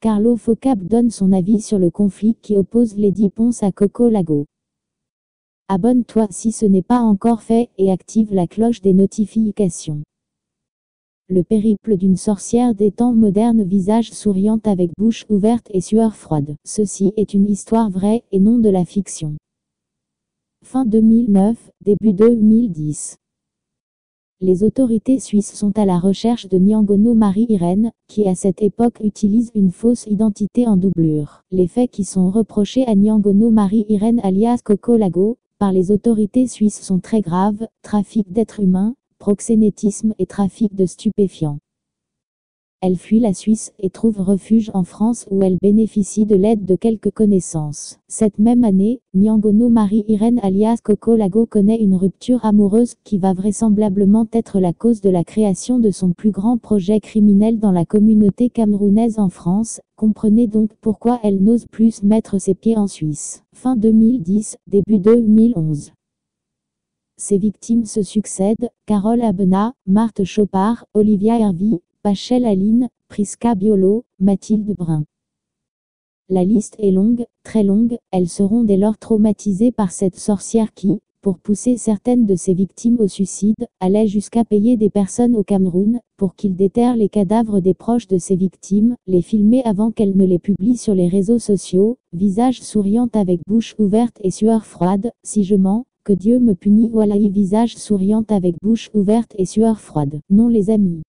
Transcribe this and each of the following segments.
Carlo Focap donne son avis sur le conflit qui oppose Lady Ponce à Coco Lago. Abonne-toi si ce n'est pas encore fait et active la cloche des notifications. Le périple d'une sorcière des temps modernes, visage souriant avec bouche ouverte et sueur froide. Ceci est une histoire vraie et non de la fiction. Fin 2009, début 2010. Les autorités suisses sont à la recherche de Niangono Marie-Irène, qui à cette époque utilise une fausse identité en doublure. Les faits qui sont reprochés à Niangono Marie-Irène alias Coco Lago, par les autorités suisses sont très graves: trafic d'êtres humains, proxénétisme et trafic de stupéfiants. Elle fuit la Suisse et trouve refuge en France où elle bénéficie de l'aide de quelques connaissances. Cette même année, Niangono Marie-Irène alias Coco Lago connaît une rupture amoureuse qui va vraisemblablement être la cause de la création de son plus grand projet criminel dans la communauté camerounaise en France. Comprenez donc pourquoi elle n'ose plus mettre ses pieds en Suisse. Fin 2010, début 2011. Ses victimes se succèdent: Carole Abena, Marthe Chopard, Olivia Hervy, Pachel Aline, Prisca Biolo, Mathilde Brun. La liste est longue, très longue. Elles seront dès lors traumatisées par cette sorcière qui, pour pousser certaines de ses victimes au suicide, allait jusqu'à payer des personnes au Cameroun, pour qu'ils déterrent les cadavres des proches de ses victimes, les filmer avant qu'elles ne les publient sur les réseaux sociaux. Visage souriant avec bouche ouverte et sueur froide: si je mens, que Dieu me punit. Wallahi, visage souriant avec bouche ouverte et sueur froide. Non les amis.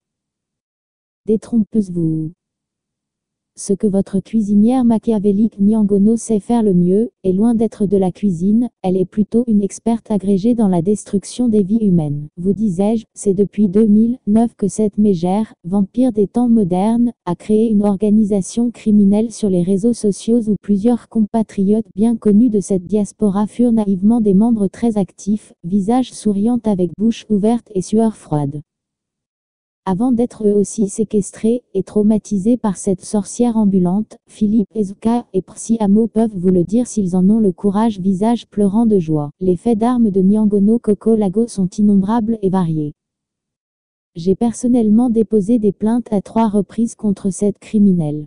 Détrompeuse-vous. Ce que votre cuisinière machiavélique Niangono sait faire le mieux, est loin d'être de la cuisine, elle est plutôt une experte agrégée dans la destruction des vies humaines. Vous disais-je, c'est depuis 2009 que cette mégère, vampire des temps modernes, a créé une organisation criminelle sur les réseaux sociaux où plusieurs compatriotes bien connus de cette diaspora furent naïvement des membres très actifs, visage souriant avec bouche ouverte et sueur froide. Avant d'être eux aussi séquestrés et traumatisés par cette sorcière ambulante, Philippe Ezuka et Psy Amo peuvent vous le dire s'ils en ont le courage. Visage pleurant de joie. Les faits d'armes de Niangono Coco Lago sont innombrables et variés. J'ai personnellement déposé des plaintes à 3 reprises contre cette criminelle.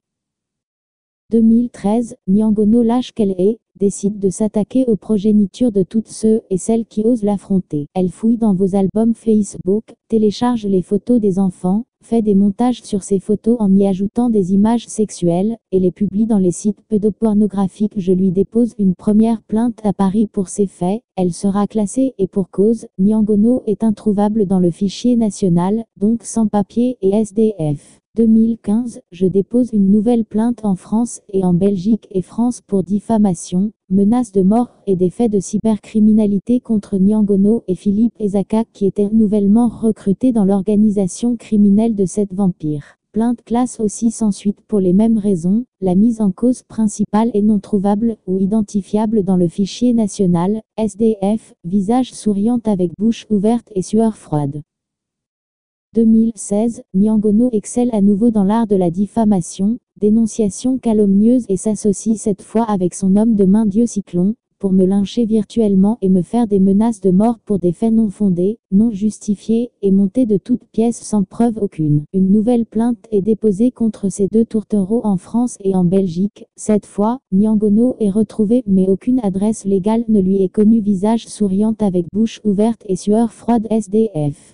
2013, Niangono, lâche qu'elle est, décide de s'attaquer aux progénitures de toutes ceux et celles qui osent l'affronter. Elle fouille dans vos albums Facebook, télécharge les photos des enfants, fait des montages sur ces photos en y ajoutant des images sexuelles, et les publie dans les sites pédopornographiques. Je lui dépose une première plainte à Paris pour ces faits. Elle sera classée et pour cause. Niangono est introuvable dans le fichier national, donc sans papier et SDF. 2015, je dépose une nouvelle plainte en France et en Belgique et France pour diffamation, menace de mort et des faits de cybercriminalité contre Niangono et Philippe Ezaka qui étaient nouvellement recrutés dans l'organisation criminelle de cette vampire. Plainte classe aussi sans suite pour les mêmes raisons. La mise en cause principale est non trouvable ou identifiable dans le fichier national, SDF, visage souriant avec bouche ouverte et sueur froide. 2016, Niangono excelle à nouveau dans l'art de la diffamation, dénonciation calomnieuse et s'associe cette fois avec son homme de main Dieu Cyclone, pour me lyncher virtuellement et me faire des menaces de mort pour des faits non fondés, non justifiés et montés de toutes pièces sans preuve aucune. Une nouvelle plainte est déposée contre ces 2 tourtereaux en France et en Belgique. Cette fois, Niangono est retrouvé mais aucune adresse légale ne lui est connue. Visage souriant avec bouche ouverte et sueur froide SDF.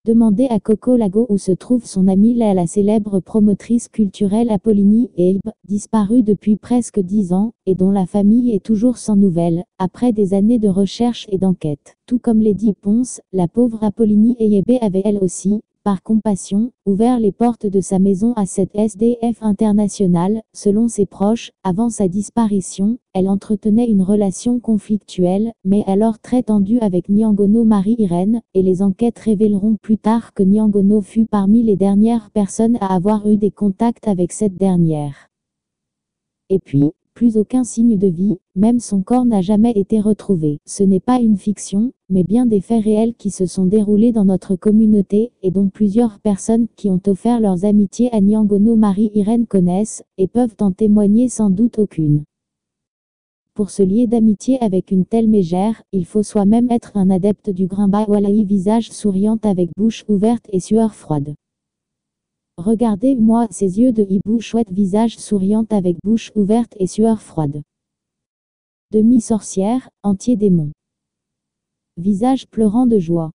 Demandez à Coco Lago où se trouve son amie la célèbre promotrice culturelle Apollinie Abe, disparue depuis presque 10 ans, et dont la famille est toujours sans nouvelles, après des années de recherche et d'enquête. Tout comme Lady Ponce, la pauvre Apollinie Abe avait elle aussi, par compassion, ouvert les portes de sa maison à cette SDF internationale. Selon ses proches, avant sa disparition, elle entretenait une relation conflictuelle, mais alors très tendue avec Niangono Marie-Irène, et les enquêtes révéleront plus tard que Niangono fut parmi les dernières personnes à avoir eu des contacts avec cette dernière. Et puis, plus aucun signe de vie, même son corps n'a jamais été retrouvé. Ce n'est pas une fiction, mais bien des faits réels qui se sont déroulés dans notre communauté, et dont plusieurs personnes qui ont offert leurs amitiés à Niangono Marie-Irène connaissent, et peuvent en témoigner sans doute aucune. Pour se lier d'amitié avec une telle mégère, il faut soi-même être un adepte du Grimba Wallahi, visage souriant avec bouche ouverte et sueur froide. Regardez-moi ces yeux de hibou chouette, visage souriant avec bouche ouverte et sueur froide. Demi-sorcière, entier démon. Visage pleurant de joie.